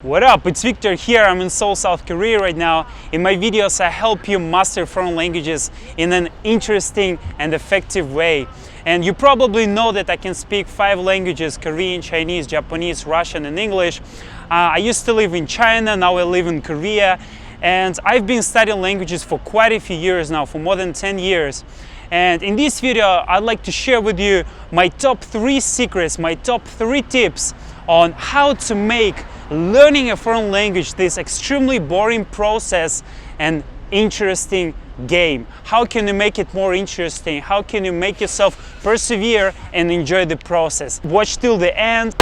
What up, it's Victor here. I'm in Seoul, South Korea right now. In my videos I help you master foreign languages in an interesting and effective way. And you probably know that I can speak 5 languages: Korean, Chinese, Japanese, Russian and English. I used to live in China, now I live in Korea. And I've been studying languages for quite a few years now, for more than 10 years. And in this video I'd like to share with you my top 3 secrets, my top 3 tips on how to make learning a foreign language this extremely boring process and interesting game. How can you make it more interesting? How can you make yourself persevere and enjoy the process? Watch till the end.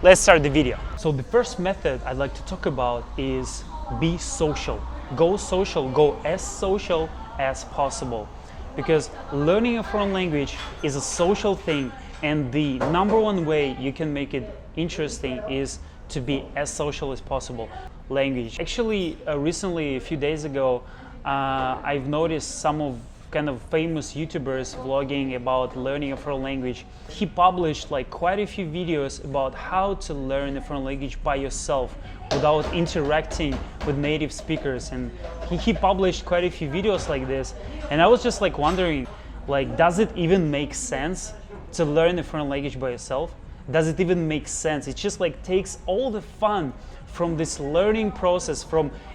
Let's start the video. So the first method I'd like to talk about is be social. Go social, go as social as possible. Because learning a foreign language is a social thing, and the #1 way you can make it interesting is to be as social as possible. Language. Actually, recently, a few days ago, I've noticed some of kind of famous YouTubers vlogging about learning a foreign language. He published like quite a few videos about how to learn a foreign language by yourself without interacting with native speakers, and he published quite a few videos like this, and I was just like wondering, like, does it even make sense to learn a foreign language by yourself? Does it even make sense? It just like takes all the fun from this learning process,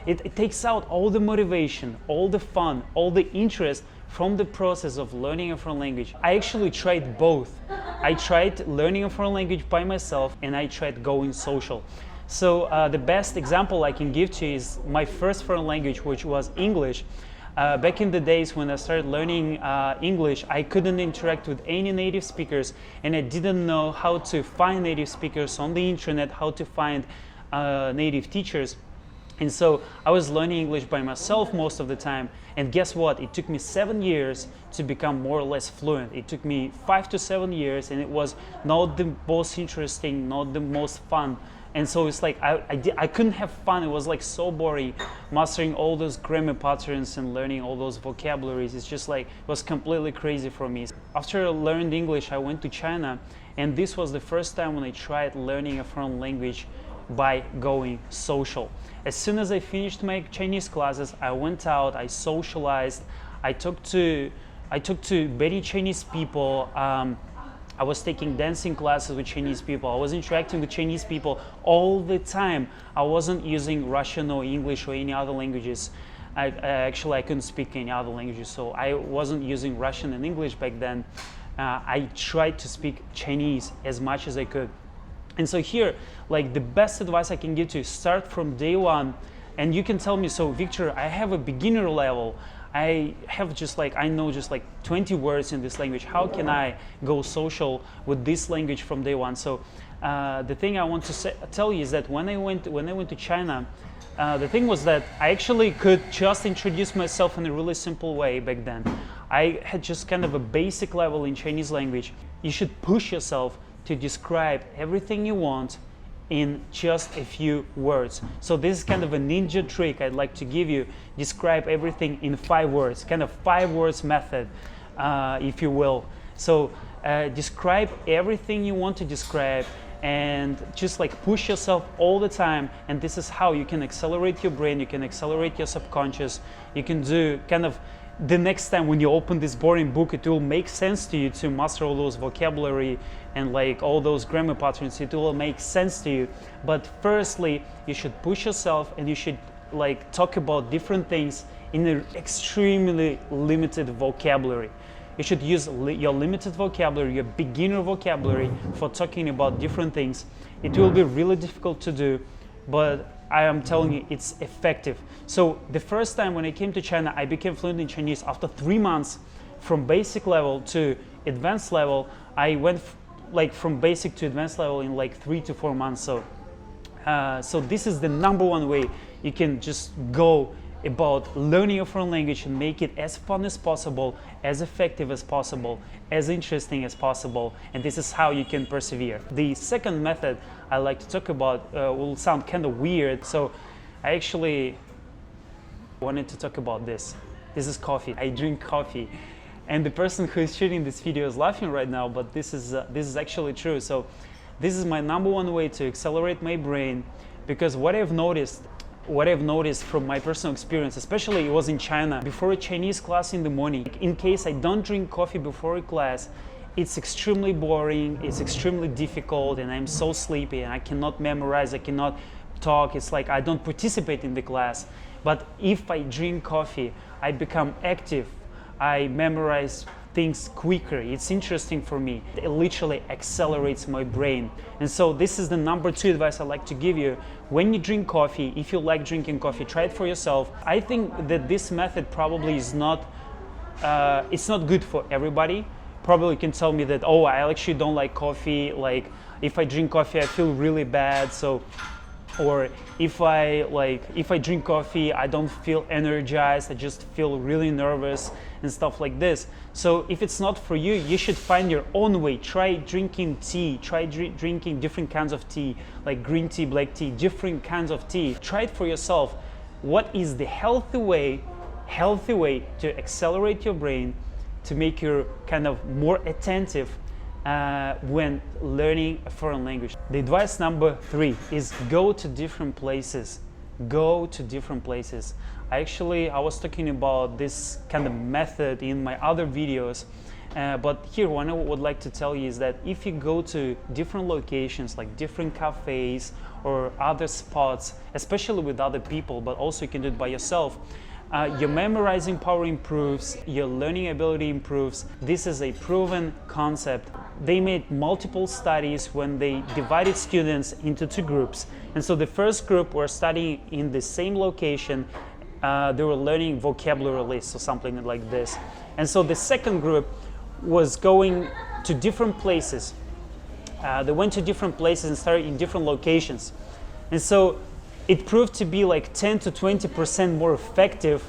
it takes out all the motivation, all the fun, all the interest from the process of learning a foreign language. I actually tried both. I tried learning a foreign language by myself, and I tried going social. So the best example I can give to you is my first foreign language, which was English. Back in the days when I started learning English, I couldn't interact with any native speakers, and I didn't know how to find native speakers on the internet, how to find native teachers. And so I was learning English by myself most of the time, and guess what? It took me 7 years to become more or less fluent. It took me 5 to 7 years, and it was not the most interesting, not the most fun. And so it's like I couldn't have fun. It was like so boring mastering all those grammar patterns and learning all those vocabularies. It's just like, it was completely crazy for me. After I learned English, I went to China, and this was the first time when I tried learning a foreign language by going social. As soon as I finished my Chinese classes, I went out, I socialized, I talked to many Chinese people. I was taking dancing classes with Chinese people. I was interacting with Chinese people all the time. I wasn't using Russian or English or any other languages. I couldn't speak any other languages, so I wasn't using Russian and English back then. I tried to speak Chinese as much as I could. And so here, like, the best advice I can give to you, start from day one. And you can tell me, so Victor, I have a beginner level. I know just like 20 words in this language. How can I go social with this language from day one? So the thing I want to tell you is that when I went to China, the thing was that I actually could just introduce myself in a really simple way back then. I had just kind of a basic level in Chinese language. You should push yourself to describe everything you want in just a few words. So this is kind of a ninja trick I'd like to give you. Describe everything in 5 words, kind of 5 words method, if you will. So describe everything you want to describe, and just like push yourself all the time. And this is how you can accelerate your brain, you can accelerate your subconscious. You can do kind of, the next time when you open this boring book, it will make sense to you to master all those vocabulary and like all those grammar patterns. It will make sense to you. But firstly, you should push yourself, and you should like talk about different things in an extremely limited vocabulary. You should use your limited vocabulary, your beginner vocabulary, for talking about different things. It will be really difficult to do, but I am telling you, it's effective. So the first time when I came to China, I became fluent in Chinese after 3 months. From basic level to advanced level, I went like from basic to advanced level in like 3 to 4 months. So this is the #1 way you can just go about learning a foreign language and make it as fun as possible, as effective as possible, as interesting as possible. And this is how you can persevere. The second method I like to talk about will sound kind of weird. So I actually wanted to talk about this. This is coffee. I drink coffee. And the person who is shooting this video is laughing right now, but this is actually true. So this is my #1 way to accelerate my brain, because what I've noticed from my personal experience, especially it was in China, before a Chinese class in the morning, in case I don't drink coffee before a class, it's extremely boring, it's extremely difficult, and I'm so sleepy and I cannot memorize, I cannot talk. It's like I don't participate in the class. But if I drink coffee, I become active, I memorize things quicker. It's interesting for me. It literally accelerates my brain. And so this is the number 2 advice I'd like to give you. When you drink coffee, if you like drinking coffee, try it for yourself. I think that this method probably is not, it's not good for everybody. Probably you can tell me that, oh, I actually don't like coffee. Like if I drink coffee, I feel really bad. So, or if I drink coffee, I don't feel energized. I just feel really nervous and stuff like this. So if it's not for you, you should find your own way. Try drinking tea. Try drinking different kinds of tea, like green tea, black tea, different kinds of tea. Try it for yourself. What is the healthy way to accelerate your brain, to make you kind of more attentive when learning a foreign language? The advice number 3 is go to different places. Go to different places. I was talking about this kind of method in my other videos, but here what I would like to tell you is that if you go to different locations, like different cafes or other spots, especially with other people, but also you can do it by yourself, your memorizing power improves, your learning ability improves. This is a proven concept. They made multiple studies when they divided students into 2 groups. And so the first group were studying in the same location. They were learning vocabulary lists or something like this. And so the second group was going to different places. They went to different places and started in different locations. And so it proved to be like 10 to 20% more effective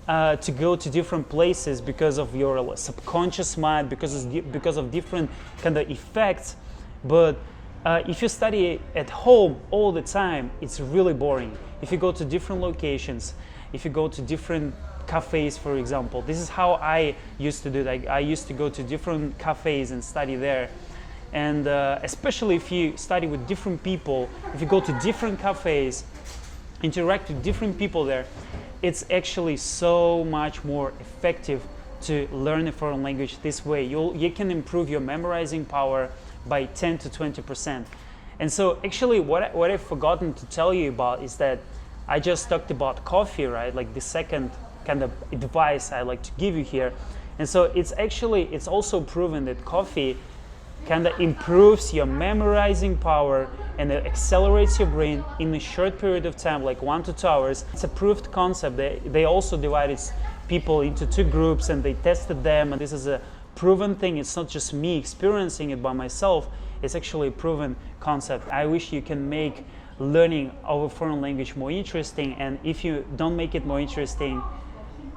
to go to different places because of your subconscious mind, because of different kind of effects. But if you study at home all the time, it's really boring. If you go to different locations, if you go to different cafes, for example, this is how I used to do it. I used to go to different cafes and study there. And especially if you study with different people, if you go to different cafes, interact with different people there, it's actually so much more effective to learn a foreign language this way. You can improve your memorizing power by 10 to 20%. And so actually what I've forgotten to tell you about is that I just talked about coffee, right? Like the second kind of advice I like to give you here. And so it's also proven that coffee kind of improves your memorizing power and it accelerates your brain in a short period of time, like 1 to 2 hours. It's a proved concept. They also divided people into 2 groups and they tested them, and this is a proven thing. It's not just me experiencing it by myself, it's actually a proven concept. I wish you can make learning of a foreign language more interesting, and if you don't make it more interesting,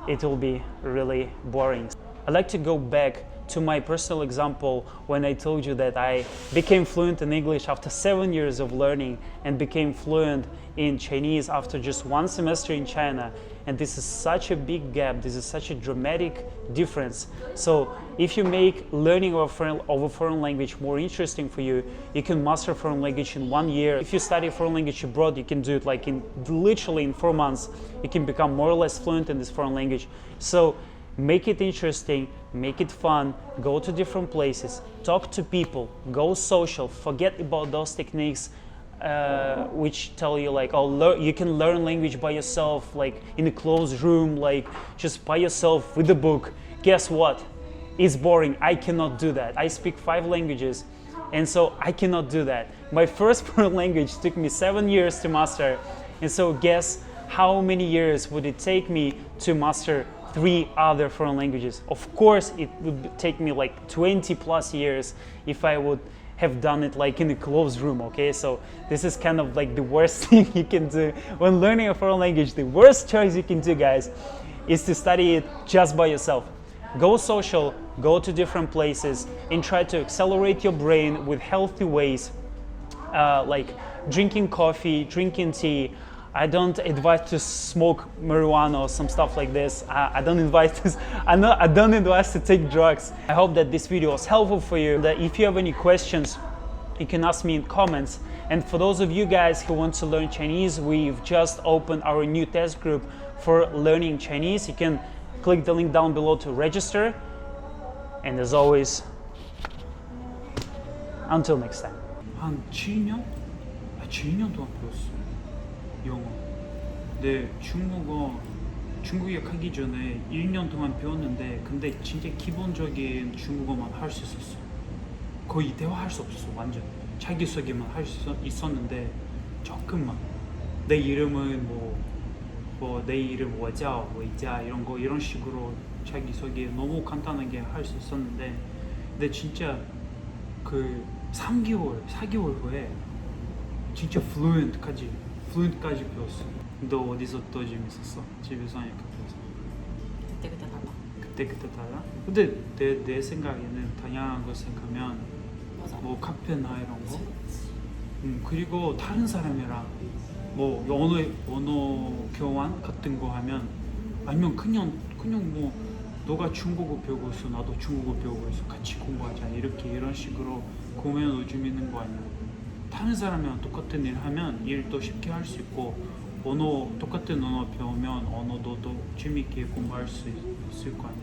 it will be really boring. I'd like to go back to my personal example when I told you that I became fluent in English after 7 years of learning and became fluent in Chinese after just 1 semester in China. And this is such a big gap, this is such a dramatic difference. So if you make learning of a foreign language more interesting for you, you can master foreign language in 1 year. If you study foreign language abroad, you can do it like literally in 4 months. You can become more or less fluent in this foreign language. So make it interesting, make it fun, go to different places, talk to people, go social, forget about those techniques which tell you like, oh, you can learn language by yourself, like in a closed room, like just by yourself with a book. Guess what? It's boring. I cannot do that. I speak 5 languages, and so I cannot do that. My first foreign language took me 7 years to master, and so guess how many years would it take me to master 3 other foreign languages? Of course, it would take me like 20 plus years if I would have done it like in a closed room, okay? So this is kind of like the worst thing you can do when learning a foreign language. The worst choice you can do, guys, is to study it just by yourself. Go social, go to different places, and try to accelerate your brain with healthy ways, like drinking coffee, drinking tea. I don't advise to smoke marijuana or some stuff like this. I don't advise this. I don't advise to take drugs. I hope that this video was helpful for you. That if you have any questions, you can ask me in comments. And for those of you guys who want to learn Chinese, we've just opened our new test group for learning Chinese. You can click the link down below to register. And as always, until next time. 한 7년? 7년 동안 배웠어 영어. 근데 중국에 가기 전에 1년 동안 배웠는데 근데 진짜 기본적인 중국어만 할 수 있었어. 거의 대화할 수 없었어. 완전 자기소개만 할 수 있었는데 조금만 내 이름은 뭐 내 이름 뭐자 이런 식으로 자기소개 너무 간단하게 할 수 있었는데 근데 진짜 그 3개월, 4개월 후에 진짜 fluent까지 배웠어. 너 어디서 더 재밌었어? 집에서 하니까 배웠어. 그때 달라? 근데 내 생각에는 다양한 거 생각하면 맞아. 뭐 카페나 이런 거 그리고 다른 사람이랑 뭐 언어 교환 같은 거 하면 아니면 그냥 뭐 너가 중국어 배우고 있어 나도 중국어 배우고 있어 같이 공부하자 이런 식으로 공연 요즘 있는 거 아니야. 다른 사람이랑 똑같은 일 하면 일도 쉽게 할 수 있고 똑같은 언어 배우면 언어도 더 재밌게 공부할 수 있을 거 아니야.